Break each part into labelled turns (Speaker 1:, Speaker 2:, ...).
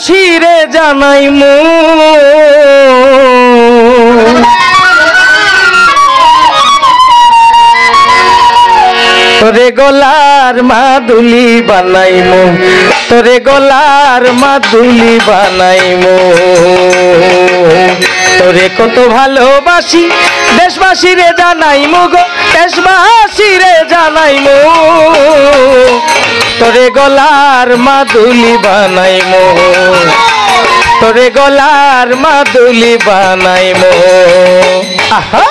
Speaker 1: দেশবাসীরে জানাইমু তোরে গলার মাদুলি বানাইমু তোরে গলার মাদুলি বানাইমু তোরে কত ভালোবাসি দেশবাসীরে জানাইমু গো দেশবাসীরে জানাইমু তোরে গলার মাদুলি বানাইমু তোরে গলার মাদুলি বানাইমু আহা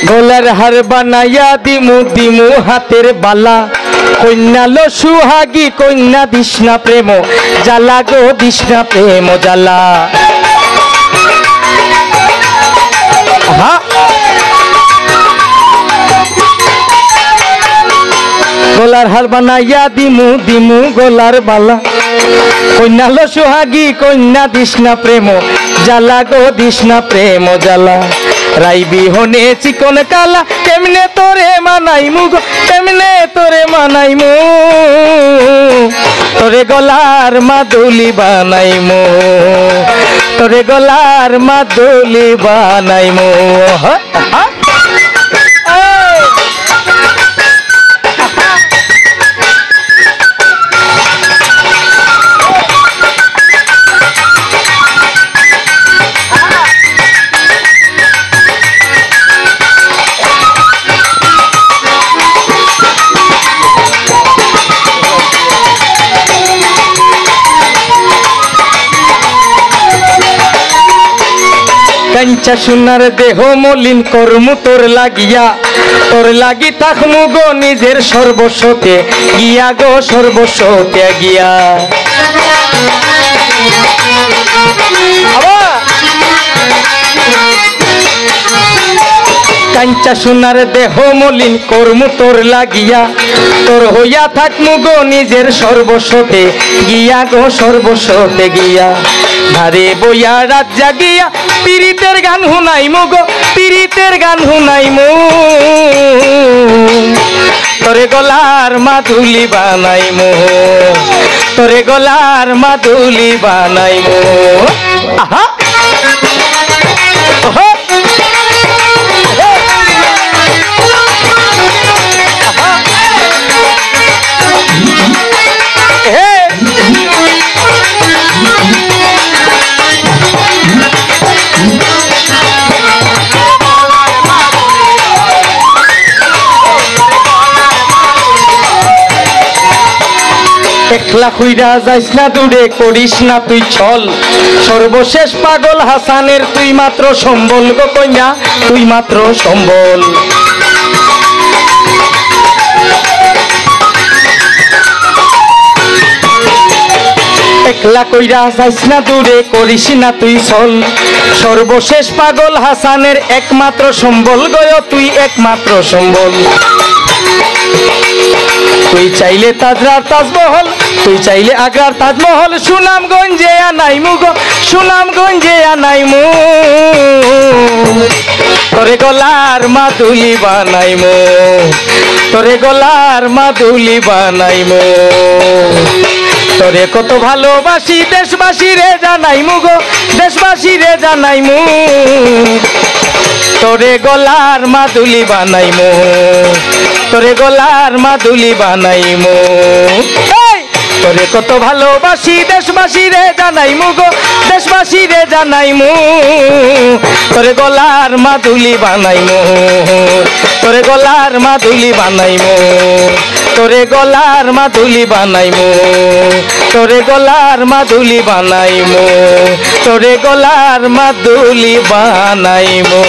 Speaker 1: গলার হার বানাইয়া দিমু দিমু হাতের বালা কন্যা লো সুহাগী কন্যা দিশনা প্রেম জ্বালা গো দিশনা প্রেম জ্বালা গলার হার বানাইয়া দিমু দিমু গলার বালা কন্যা লো সুহাগী কন্যা দিশনা প্রেম জ্বালা গো দিশনা প্রেম জ্বালা রাই বিহনে চিকন কালা কেমনে তোরে মানাইমু গো কেমনে তোরে মানাইমু তোরে গলার মাদুলি বানাইমু তোরে গলার মাদুলি বানাইমু কাঞ্চা সোনার দেহ মলিন কর্ম তোর লাগিয়া তোর লাগি থাকমু গো নিজের সর্বস্বতে গিয়া গো সর্বস্বতে গিয়া কাঞ্চা সোনার দেহ মলিন কর্ম তোর লাগিয়া তোর হইয়া থাকমু গো নিজের সর্বস্বতে গিয়া গো সর্বস্বতে গিয়া ধারে বইয়া রাত জাগিয়া পীড়িতের গান শুনাইমু গো পীড়িতের গান শুনাইমু তোরে গলার মাদুলি বানাইমু তোরে গলার মাদুলি বানাইমু আহা একলা কইরা যাইস না দূরে করিস না তুই ছল সর্বশেষ পাগল হাসানের তুই মাত্র সম্বল গো কন্যা তুই মাত্র সম্বল একলা কইরা যাইস না দূরে করিস না তুই ছল সর্বশেষ পাগল হাসানের একমাত্র সম্বল গয় তুই একমাত্র সম্বল তুই চাইলে তাজরার তাজমহল তুই চাইলে আগ্রার তাজমহল সুনামগঞ্জে আনাইমু গো সুনামগঞ্জে আনাইমু তোরে গলার মাদুলি বানাইমু তোরে গলার মাদুলি বানাইমু তোরে কত ভালোবাসি দেশবাসীরে জানাইমু গো দেশবাসীরে জানাইমু তোরে গলার মাদুলি বানাইমু তোরে গলার মাদুলি বানাইমু তোরে কত ভালোবাসি দেশবাসীরে জানাইমু গো দেশবাসীরে জানাইমু তোরে গলার মাদুলি বানাইমু তোরে গলার মাদুলি বানাইমু তোরে গলার মাদুলি বানাইমু তোরে গলার মাদুলি বানাইমু তোরে গলার মাদুলি বানাইমু